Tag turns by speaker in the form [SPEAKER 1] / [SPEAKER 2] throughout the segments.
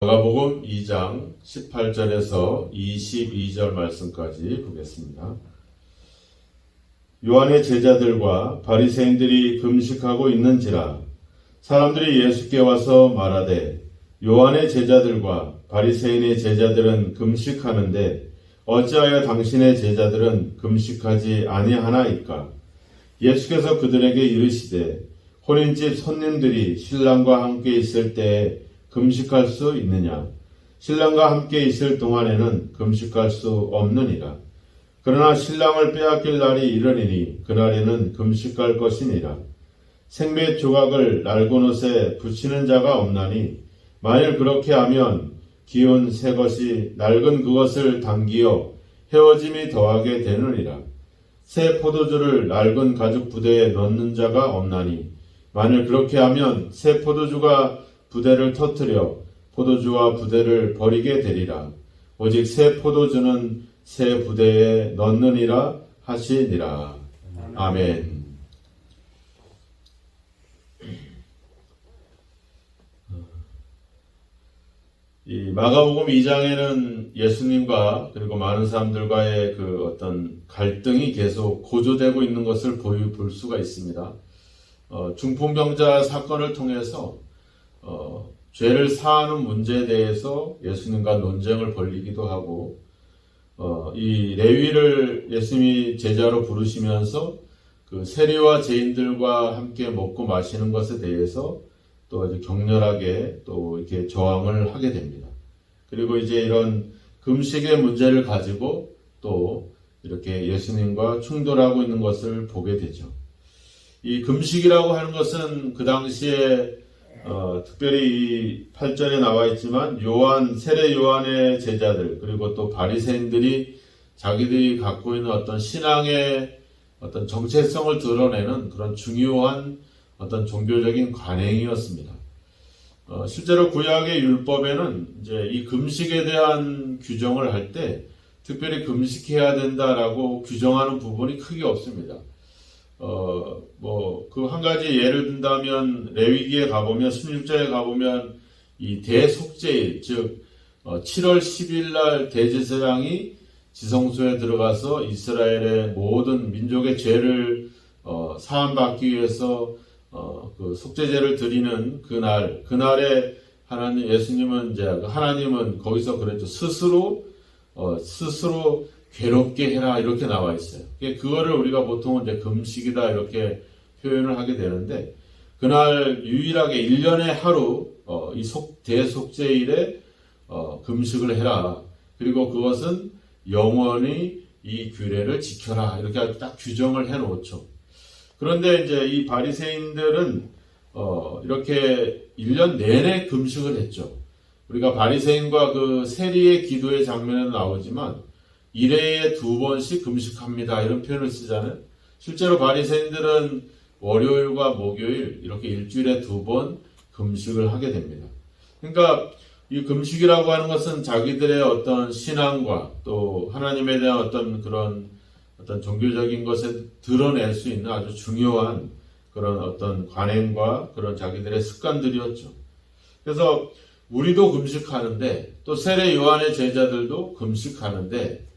[SPEAKER 1] 마가복음 2장 18절에서 22절 말씀까지 보겠습니다. 요한의 제자들과 바리새인들이 금식하고 있는지라 사람들이 예수께 와서 말하되 요한의 제자들과 바리새인의 제자들은 금식하는데 어찌하여 당신의 제자들은 금식하지 아니하나이까? 예수께서 그들에게 이르시되 혼인집 손님들이 신랑과 함께 있을 때에 금식할 수 있느냐? 신랑과 함께 있을 동안에는 금식할 수 없느니라. 그러나 신랑을 빼앗길 날이 이르리니 그날에는 금식할 것이니라. 생met 조각을 낡은 옷에 붙이는 자가 없나니 만일 그렇게 하면 기운 새 것이 낡은 그것을 당기어 헤어짐이 더하게 되느니라. 새 포도주를 낡은 가죽 부대에 넣는 자가 없나니 만일 그렇게 하면 새 포도주가 부대를 터뜨려 포도주와 부대를 버리게 되리라. 오직 새 포도주는 새 부대에 넣느니라 하시니라. 아멘. 이 마가복음 2장에는 예수님과 그리고 많은 사람들과의 그 어떤 갈등이 계속 고조되고 있는 것을 볼 수가 있습니다. 중풍병자 사건을 통해서 죄를 사하는 문제에 대해서 예수님과 논쟁을 벌이기도 하고, 이 레위를 예수님이 제자로 부르시면서 그 세리와 죄인들과 함께 먹고 마시는 것에 대해서 또 아주 격렬하게 또 이렇게 저항을 하게 됩니다. 그리고 이제 이런 금식의 문제를 가지고 또 이렇게 예수님과 충돌하고 있는 것을 보게 되죠. 이 금식이라고 하는 것은 그 당시에 특별히 이 8절에 나와 있지만 세례 요한의 제자들 그리고 또 바리새인들이 자기들이 갖고 있는 어떤 신앙의 어떤 정체성을 드러내는 그런 중요한 어떤 종교적인 관행이었습니다. 실제로 구약의 율법에는 이제 이 금식에 대한 규정을 할 때 특별히 금식해야 된다라고 규정하는 부분이 크게 없습니다. 그 한 가지 예를 든다면 레위기에 가보면 16절에 가보면 이 대속죄일 즉 7월 10일 날 대제사장이 지성소에 들어가서 이스라엘의 모든 민족의 죄를 사함받기 위해서 그 속죄제를 드리는 그날에 하나님은 거기서 그랬죠. 스스로 괴롭게 해라 이렇게 나와 있어요. 그거를 우리가 보통은 이제 금식이다 이렇게 표현을 하게 되는데 그날 유일하게 1년에 하루 이 대속죄일에 금식을 해라. 그리고 그것은 영원히 이 규례를 지켜라 이렇게 딱 규정을 해놓죠. 그런데 이제 이 바리새인들은 이렇게 1년 내내 금식을 했죠. 우리가 바리새인과 그 세리의 기도의 장면에도 나오지만 1회에 2번씩 금식합니다 이런 표현을 쓰잖아요. 실제로 바리새인들은 월요일과 목요일 이렇게 일주일에 2번 금식을 하게 됩니다. 그러니까 이 금식이라고 하는 것은 자기들의 어떤 신앙과 또 하나님에 대한 어떤 그런 어떤 종교적인 것을 드러낼 수 있는 아주 중요한 그런 어떤 관행과 그런 자기들의 습관들이었죠. 그래서 우리도 금식하는데 또 세례 요한의 제자들도 금식하는데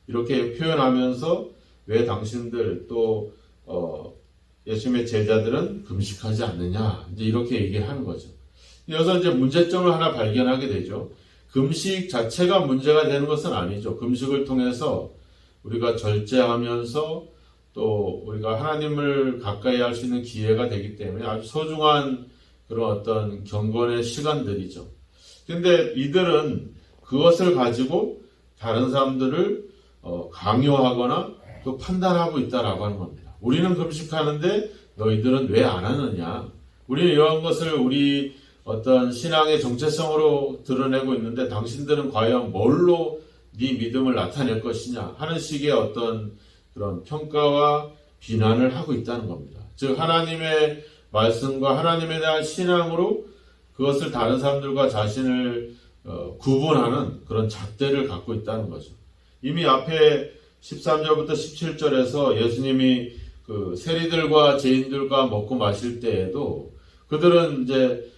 [SPEAKER 1] 이렇게 표현하면서 왜 당신들 또 예수님의 제자들은 금식하지 않느냐 이제 이렇게 얘기를 하는 거죠. 여기서 이제 문제점을 하나 발견하게 되죠. 금식 자체가 문제가 되는 것은 아니죠. 금식을 통해서 우리가 절제하면서 또 우리가 하나님을 가까이 할 수 있는 기회가 되기 때문에 아주 소중한 그런 어떤 경건의 시간들이죠. 근데 이들은 그것을 가지고 다른 사람들을 강요하거나 또 판단하고 있다라고 하는 겁니다. 우리는 금식하는데 너희들은 왜 안 하느냐? 우리는 이러한 것을 우리 어떤 신앙의 정체성으로 드러내고 있는데 당신들은 과연 뭘로 네 믿음을 나타낼 것이냐 하는 식의 어떤 그런 평가와 비난을 하고 있다는 겁니다. 즉 하나님의 말씀과 하나님에 대한 신앙으로 그것을 다른 사람들과 자신을 구분하는 그런 잣대를 갖고 있다는 거죠. 이미 앞에 13절부터 17절에서 예수님이 그 세리들과 죄인들과 먹고 마실 때에도 그들은 이제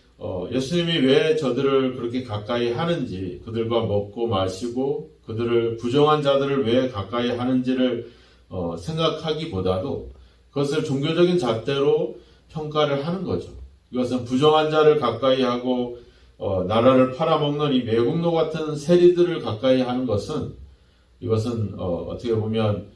[SPEAKER 1] 예수님이 왜 저들을 그렇게 가까이 하는지, 그들과 먹고 마시고 그들을 부정한 자들을 왜 가까이 하는지를 생각하기보다도 그것을 종교적인 잣대로 평가를 하는 거죠. 이것은 부정한 자를 가까이 하고 나라를 팔아먹는 이 매국노 같은 세리들을 가까이 하는 것은, 이것은 어떻게 보면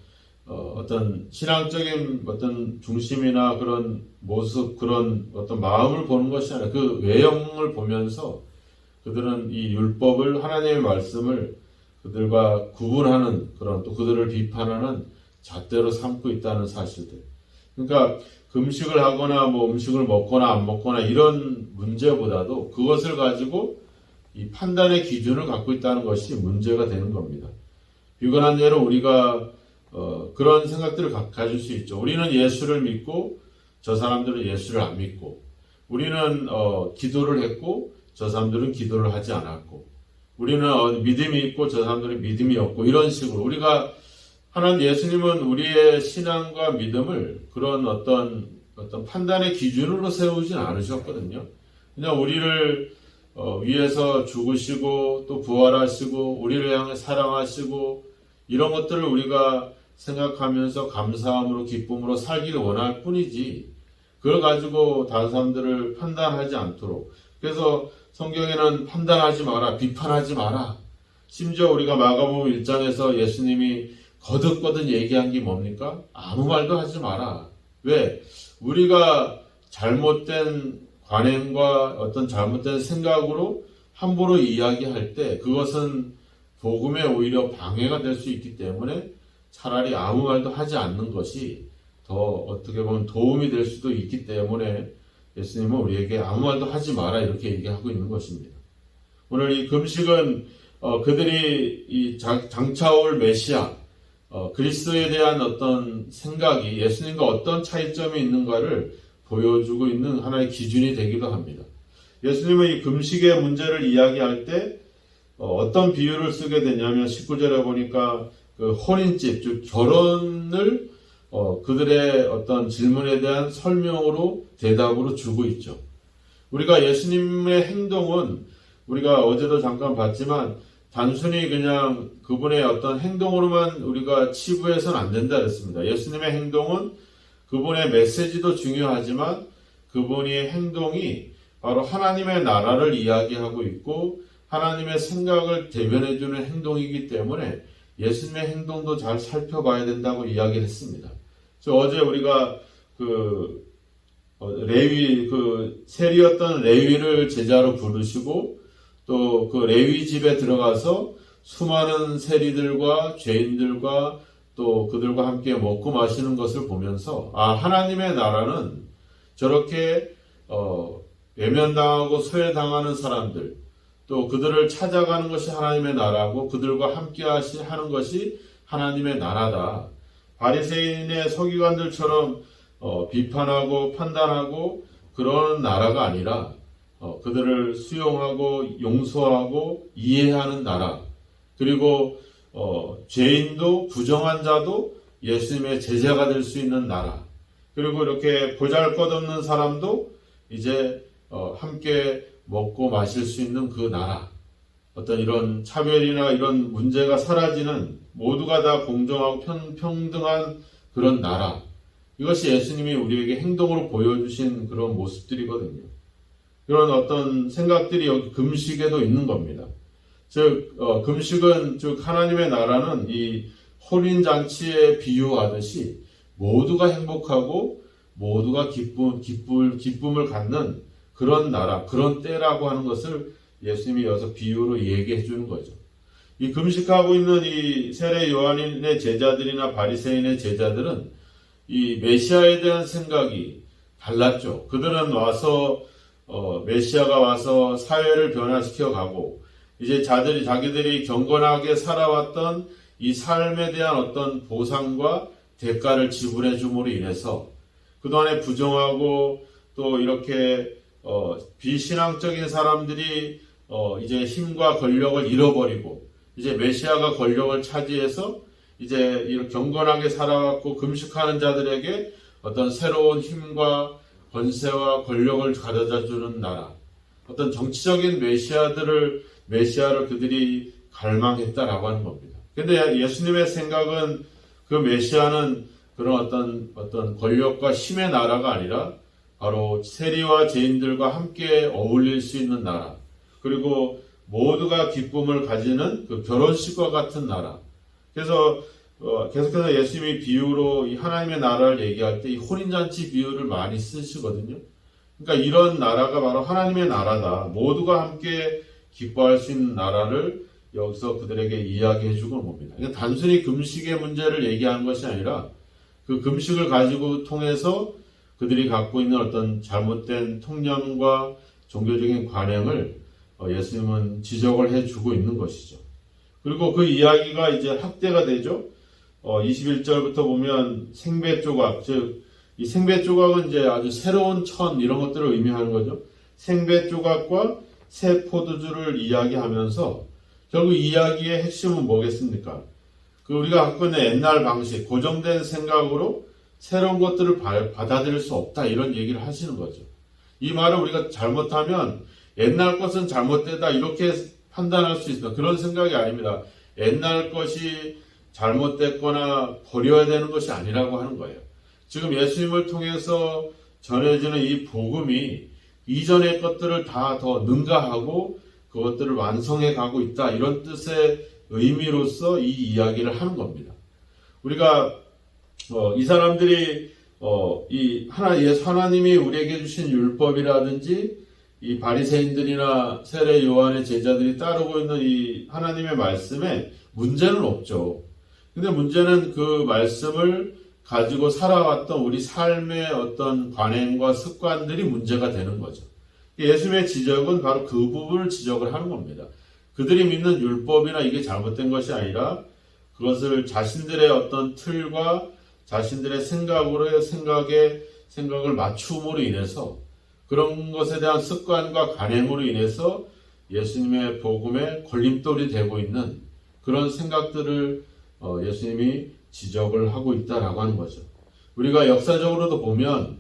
[SPEAKER 1] 어떤 신앙적인 어떤 중심이나 그런 모습, 그런 어떤 마음을 보는 것이 아니라 그 외형을 보면서 그들은 이 율법을, 하나님의 말씀을 그들과 구분하는 그런, 또 그들을 비판하는 잣대로 삼고 있다는 사실들. 그러니까 금식을 하거나 뭐 음식을 먹거나 안 먹거나 이런 문제보다도 그것을 가지고 이 판단의 기준을 갖고 있다는 것이 문제가 되는 겁니다. 유관한 예로 우리가 그런 생각들을 가질 수 있죠. 우리는 예수를 믿고 저 사람들은 예수를 안 믿고, 우리는 기도를 했고 저 사람들은 기도를 하지 않았고, 우리는 믿음이 있고 저 사람들은 믿음이 없고, 이런 식으로 우리가 하나님, 예수님은 우리의 신앙과 믿음을 그런 어떤 판단의 기준으로 세우진 않으셨거든요. 그냥 우리를 위해서 죽으시고 또 부활하시고 우리를 향해 사랑하시고 이런 것들을 우리가 생각하면서 감사함으로 기쁨으로 살기를 원할 뿐이지, 그걸 가지고 다른 사람들을 판단하지 않도록. 그래서 성경에는 판단하지 마라, 비판하지 마라. 심지어 우리가 마가복음 1장에서 예수님이 거듭거듭 얘기한 게 뭡니까? 아무 말도 하지 마라. 왜? 우리가 잘못된 관행과 어떤 잘못된 생각으로 함부로 이야기할 때 그것은 복음에 오히려 방해가 될 수 있기 때문에 차라리 아무 말도 하지 않는 것이 더 어떻게 보면 도움이 될 수도 있기 때문에 예수님은 우리에게 아무 말도 하지 마라 이렇게 얘기하고 있는 것입니다. 오늘 이 금식은 그들이 이 장차올 메시아 그리스도에 대한 어떤 생각이 예수님과 어떤 차이점이 있는가를 보여주고 있는 하나의 기준이 되기도 합니다. 예수님은 이 금식의 문제를 이야기할 때 어떤 비유를 쓰게 되냐면 19절에 보니까 그 혼인집, 즉 결혼을 그들의 어떤 질문에 대한 설명으로 대답으로 주고 있죠. 우리가 예수님의 행동은 우리가 어제도 잠깐 봤지만 단순히 그냥 그분의 어떤 행동으로만 우리가 치부해서는 안 된다 그랬습니다. 예수님의 행동은 그분의 메시지도 중요하지만 그분의 행동이 바로 하나님의 나라를 이야기하고 있고 하나님의 생각을 대변해주는 행동이기 때문에 예수님의 행동도 잘 살펴봐야 된다고 이야기를 했습니다. 그래서 어제 우리가 레위, 세리였던 레위를 제자로 부르시고 또 그 레위 집에 들어가서 수많은 세리들과 죄인들과 또 그들과 함께 먹고 마시는 것을 보면서 하나님의 나라는 저렇게 외면당하고 소외당하는 사람들, 또 그들을 찾아가는 것이 하나님의 나라고 그들과 함께 하는 것이 하나님의 나라다. 바리새인의 서기관들처럼 비판하고 판단하고 그런 나라가 아니라 그들을 수용하고 용서하고 이해하는 나라, 그리고 죄인도 부정한 자도 예수님의 제자가 될 수 있는 나라, 그리고 이렇게 보잘것없는 사람도 이제 함께 먹고 마실 수 있는 그 나라, 어떤 이런 차별이나 이런 문제가 사라지는 모두가 다 공정하고 평등한 그런 나라, 이것이 예수님이 우리에게 행동으로 보여주신 그런 모습들이거든요. 그런 어떤 생각들이 여기 금식에도 있는 겁니다. 즉 금식은, 즉 하나님의 나라는 이 혼인잔치에 비유하듯이 모두가 행복하고 모두가 기쁨을 갖는 그런 나라, 그런 때라고 하는 것을 예수님이 여기서 비유로 얘기해 주는 거죠. 이 금식하고 있는 이 세례 요한의 제자들이나 바리새인의 제자들은 이 메시아에 대한 생각이 달랐죠. 그들은 와서 메시아가 와서 사회를 변화시켜 가고 이제 자기들이 경건하게 살아왔던 이 삶에 대한 어떤 보상과 대가를 지불해 줌으로 인해서 그동안에 부정하고 또 이렇게 비신앙적인 사람들이 이제 힘과 권력을 잃어버리고 이제 메시아가 권력을 차지해서 이제 이렇게 경건하게 살아왔고 금식하는 자들에게 어떤 새로운 힘과 권세와 권력을 가져다 주는 나라, 어떤 정치적인 메시아를 그들이 갈망했다라고 하는 겁니다. 근데 예수님의 생각은 그 메시아는 그런 어떤 권력과 힘의 나라가 아니라 바로 세리와 죄인들과 함께 어울릴 수 있는 나라, 그리고 모두가 기쁨을 가지는 그 결혼식과 같은 나라. 그래서 계속해서 예수님이 비유로 이 하나님의 나라를 얘기할 때 이 혼인잔치 비유를 많이 쓰시거든요. 그러니까 이런 나라가 바로 하나님의 나라다. 모두가 함께 기뻐할 수 있는 나라를 여기서 그들에게 이야기해 주고 봅니다. 그러니까 단순히 금식의 문제를 얘기하는 것이 아니라 그 금식을 가지고 통해서 그들이 갖고 있는 어떤 잘못된 통념과 종교적인 관행을 예수님은 지적을 해주고 있는 것이죠. 그리고 그 이야기가 이제 확대가 되죠. 21절부터 보면 생배 조각, 즉 이 생배 조각은 이제 아주 새로운 천 이런 것들을 의미하는 거죠. 생배 조각과 새 포도주를 이야기하면서 결국 이야기의 핵심은 뭐겠습니까? 그 우리가 갖고 있는 옛날 방식, 고정된 생각으로 새로운 것들을 받아들일 수 없다 이런 얘기를 하시는 거죠. 이 말을 우리가 잘못하면 옛날 것은 잘못되다 이렇게 판단할 수 있다. 그런 생각이 아닙니다. 옛날 것이 잘못됐거나 버려야 되는 것이 아니라고 하는 거예요. 지금 예수님을 통해서 전해지는 이 복음이 이전의 것들을 다 더 능가하고 그것들을 완성해 가고 있다. 이런 뜻의 의미로서 이 이야기를 하는 겁니다. 우리가 이 사람들이 하나님이 우리에게 주신 율법이라든지 이 바리새인들이나 세례 요한의 제자들이 따르고 있는 이 하나님의 말씀에 문제는 없죠. 근데 문제는 그 말씀을 가지고 살아왔던 우리 삶의 어떤 관행과 습관들이 문제가 되는 거죠. 예수님의 지적은 바로 그 부분을 지적을 하는 겁니다. 그들이 믿는 율법이나 이게 잘못된 것이 아니라 그것을 자신들의 어떤 틀과 자신들의 생각을 맞춤으로 인해서 그런 것에 대한 습관과 관행으로 인해서 예수님의 복음에 걸림돌이 되고 있는 그런 생각들을 예수님이 지적을 하고 있다라고 하는 거죠. 우리가 역사적으로도 보면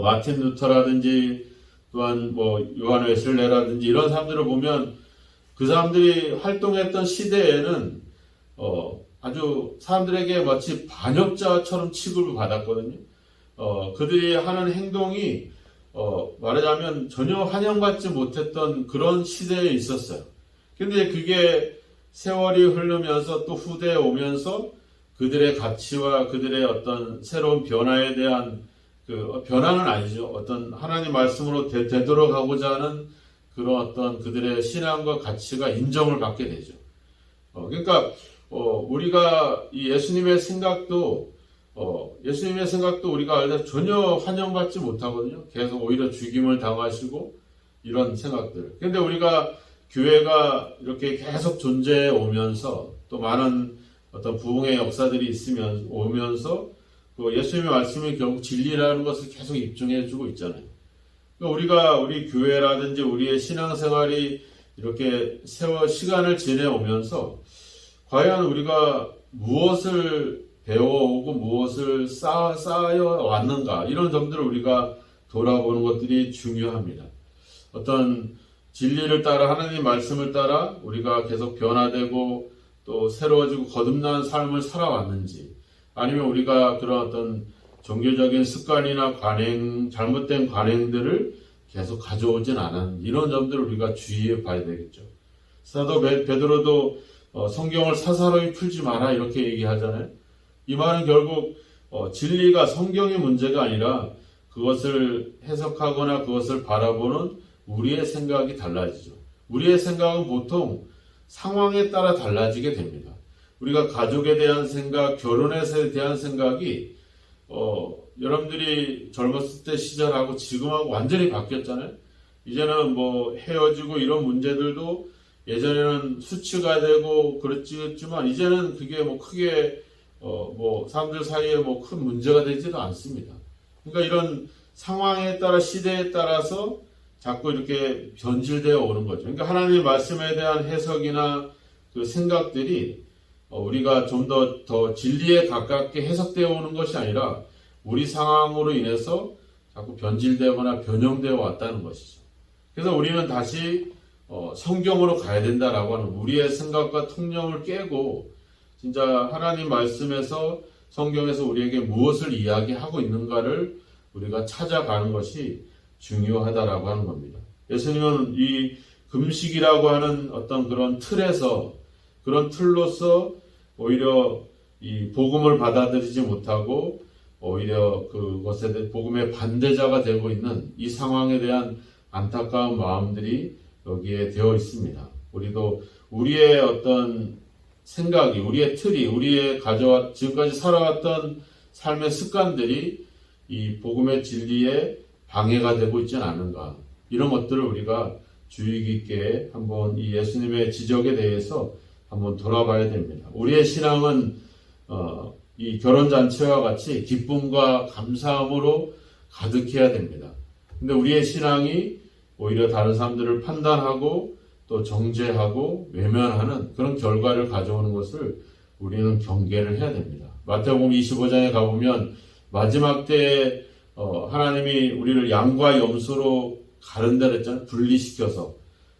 [SPEAKER 1] 마틴 루터라든지 또한 요한 웨슬레라든지 이런 사람들을 보면 그 사람들이 활동했던 시대에는 아주 사람들에게 마치 반역자처럼 취급을 받았거든요. 그들이 하는 행동이 말하자면 전혀 환영받지 못했던 그런 시대에 있었어요. 근데 그게 세월이 흐르면서 또 후대에 오면서 그들의 가치와 그들의 어떤 새로운 변화에 대한 변화는 아니죠. 어떤 하나님 말씀으로 되돌아가고자 하는 그런 어떤 그들의 신앙과 가치가 인정을 받게 되죠. 그러니까 우리가 이 예수님의 생각도 우리가 알다 전혀 환영받지 못하거든요. 계속 오히려 죽임을 당하시고 이런 생각들. 근데 우리가 교회가 이렇게 계속 존재해 오면서 또 많은 어떤 부흥의 역사들이 오면서 예수님의 말씀이 결국 진리라는 것을 계속 입증해주고 있잖아요. 그러니까 우리 교회라든지 우리의 신앙생활이 이렇게 시간을 지내오면서 과연 우리가 무엇을 배워오고 무엇을 쌓여 왔는가 이런 점들을 우리가 돌아보는 것들이 중요합니다. 어떤 진리를 따라 하나님 말씀을 따라 우리가 계속 변화되고 또 새로워지고 거듭난 삶을 살아왔는지 아니면 우리가 그런 어떤 종교적인 습관이나 잘못된 관행들을 계속 가져오진 않은 이런 점들을 우리가 주의해 봐야 되겠죠. 사도 베드로도 성경을 사사로이 풀지 마라 이렇게 얘기하잖아요. 이 말은 결국 진리가 성경의 문제가 아니라 그것을 해석하거나 그것을 바라보는 우리의 생각이 달라지죠. 우리의 생각은 보통 상황에 따라 달라지게 됩니다. 우리가 가족에 대한 생각, 결혼에 대한 생각이 여러분들이 젊었을 때 시절하고 지금하고 완전히 바뀌었잖아요. 이제는 헤어지고 이런 문제들도 예전에는 수치가 되고 그랬지만 이제는 그게 크게 사람들 사이에 큰 문제가 되지도 않습니다. 그러니까 이런 상황에 따라 시대에 따라서 자꾸 이렇게 변질되어 오는 거죠. 그러니까 하나님의 말씀에 대한 해석이나 그 생각들이 우리가 좀 더 진리에 가깝게 해석되어 오는 것이 아니라 우리 상황으로 인해서 자꾸 변질되거나 변형되어 왔다는 것이죠. 그래서 우리는 다시 성경으로 가야 된다라고 하는 우리의 생각과 통념을 깨고 진짜 하나님 말씀에서 성경에서 우리에게 무엇을 이야기하고 있는가를 우리가 찾아가는 것이 중요하다라고 하는 겁니다. 예수님은 이 금식이라고 하는 어떤 그런 그런 틀로서 오히려 이 복음을 받아들이지 못하고 오히려 그것에 대해 복음의 반대자가 되고 있는 이 상황에 대한 안타까운 마음들이 여기에 되어 있습니다. 우리도 우리의 어떤 생각이, 우리의 틀이, 지금까지 살아왔던 삶의 습관들이 이 복음의 진리에 방해가 되고 있지는 않은가. 이런 것들을 우리가 주의 깊게 한번 이 예수님의 지적에 대해서 한번 돌아봐야 됩니다. 우리의 신앙은 이 결혼잔치와 같이 기쁨과 감사함으로 가득해야 됩니다. 근데 우리의 신앙이 오히려 다른 사람들을 판단하고 또 정죄하고 외면하는 그런 결과를 가져오는 것을 우리는 경계를 해야 됩니다. 마태복음 25장에 가보면 마지막 때에 하나님이 우리를 양과 염소로 가른다 그랬잖아요. 분리시켜서.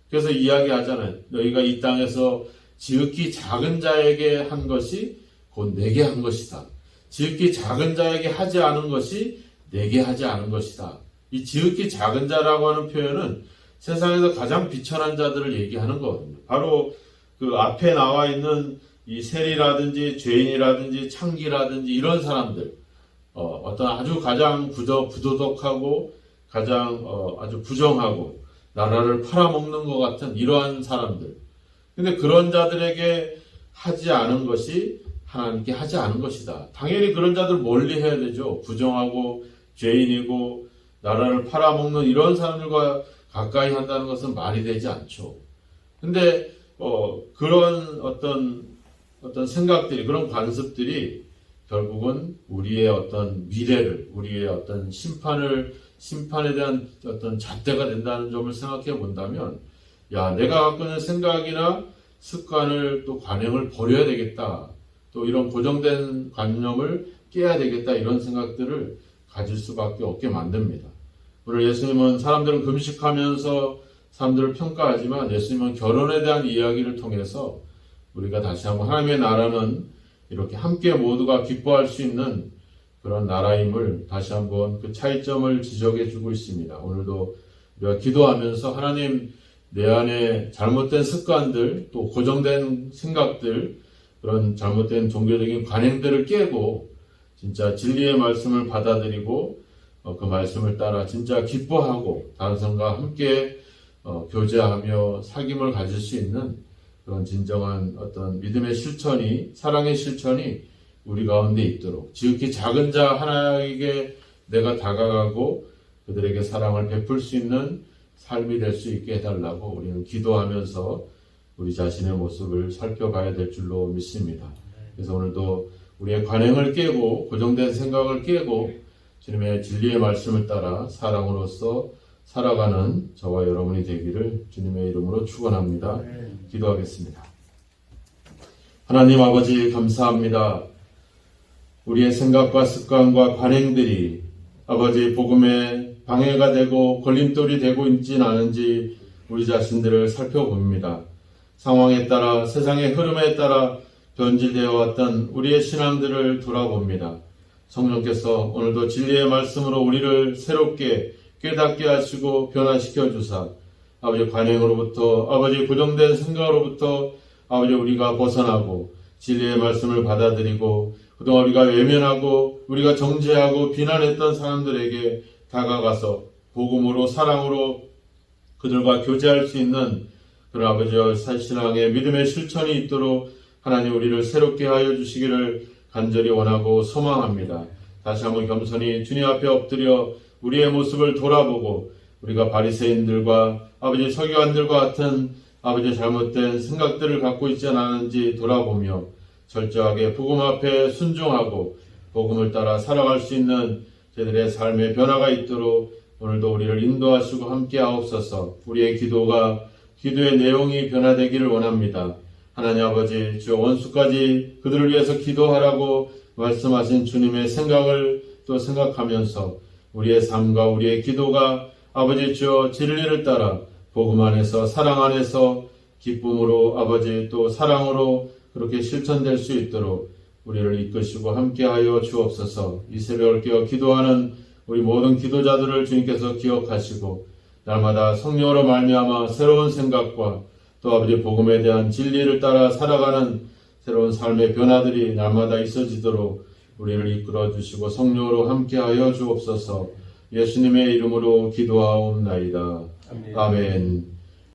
[SPEAKER 1] 그래서 이야기하잖아요. 너희가 이 땅에서 지극히 작은 자에게 한 것이 곧 내게 한 것이다. 지극히 작은 자에게 하지 않은 것이 내게 하지 않은 것이다. 이 지극히 작은 자라고 하는 표현은 세상에서 가장 비천한 자들을 얘기하는 거거든요. 바로 그 앞에 나와 있는 이 세리라든지 죄인이라든지 창기라든지 이런 사람들, 어떤 아주 가장 부도덕하고 가장 아주 부정하고 나라를 팔아먹는 것 같은 이러한 사람들. 근데 그런 자들에게 하지 않은 것이 하나님께 하지 않은 것이다. 당연히 그런 자들 멀리 해야 되죠. 부정하고 죄인이고 나라를 팔아먹는 이런 사람들과 가까이 한다는 것은 말이 되지 않죠. 근데 그런 어떤 생각들이, 그런 관습들이 결국은 우리의 어떤 미래를, 우리의 어떤 심판에 대한 어떤 잣대가 된다는 점을 생각해 본다면, 내가 갖고 있는 생각이나 습관을 또 관행을 버려야 되겠다. 또 이런 고정된 관념을 깨야 되겠다. 이런 생각들을 가질 수밖에 없게 만듭니다. 오늘 예수님은 사람들은 금식하면서 사람들을 평가하지만 예수님은 결혼에 대한 이야기를 통해서 우리가 다시 한번 하나님의 나라는 이렇게 함께 모두가 기뻐할 수 있는 그런 나라임을 다시 한번 그 차이점을 지적해 주고 있습니다. 오늘도 우리가 기도하면서 하나님 내 안에 잘못된 습관들 또 고정된 생각들 그런 잘못된 종교적인 관행들을 깨고 진짜 진리의 말씀을 받아들이고 그 말씀을 따라 진짜 기뻐하고 다른 사람과 함께 교제하며 사귐을 가질 수 있는 그런 진정한 어떤 믿음의 실천이, 사랑의 실천이 우리 가운데 있도록 지극히 작은 자 하나에게 내가 다가가고 그들에게 사랑을 베풀 수 있는 삶이 될 수 있게 해달라고 우리는 기도하면서 우리 자신의 모습을 살펴봐야 될 줄로 믿습니다. 그래서 오늘도 우리의 관행을 깨고 고정된 생각을 깨고 주님의 진리의 말씀을 따라 사랑으로서 살아가는 저와 여러분이 되기를 주님의 이름으로 축원합니다. 기도하겠습니다. 하나님 아버지 감사합니다. 우리의 생각과 습관과 관행들이 아버지 복음에 방해가 되고 걸림돌이 되고 있진 않은지 우리 자신들을 살펴봅니다. 상황에 따라 세상의 흐름에 따라 변질되어 왔던 우리의 신앙들을 돌아봅니다. 성령께서 오늘도 진리의 말씀으로 우리를 새롭게 깨닫게 하시고 변화시켜 주사 아버지 관행으로부터 아버지 고정된 생각으로부터 아버지 우리가 벗어나고 진리의 말씀을 받아들이고 그동안 우리가 외면하고 우리가 정죄하고 비난했던 사람들에게 다가가서 복음으로 사랑으로 그들과 교제할 수 있는 그런 아버지와 신앙의 믿음의 실천이 있도록 하나님 우리를 새롭게 하여 주시기를 간절히 원하고 소망합니다. 다시 한번 겸손히 주님 앞에 엎드려 우리의 모습을 돌아보고 우리가 바리새인들과 아버지 서기관들과 같은 아버지 잘못된 생각들을 갖고 있지 않았는지 돌아보며 철저하게 복음 앞에 순종하고 복음을 따라 살아갈 수 있는 저희들의 삶의 변화가 있도록 오늘도 우리를 인도하시고 함께 하옵소서. 우리의 기도의 내용이 변화되기를 원합니다. 하나님 아버지 주여 원수까지 그들을 위해서 기도하라고 말씀하신 주님의 생각을 또 생각하면서 우리의 삶과 우리의 기도가 아버지 주여 진리를 따라 복음 안에서 사랑 안에서 기쁨으로 아버지 또 사랑으로 그렇게 실천될 수 있도록 우리를 이끄시고 함께하여 주옵소서. 이 새벽을 깨어 기도하는 우리 모든 기도자들을 주님께서 기억하시고 날마다 성령으로 말미암아 새로운 생각과 또 아버지 복음에 대한 진리를 따라 살아가는 새로운 삶의 변화들이 날마다 있어지도록 우리를 이끌어 주시고 성령으로 함께하여 주옵소서. 예수님의 이름으로 기도하옵나이다. 아멘.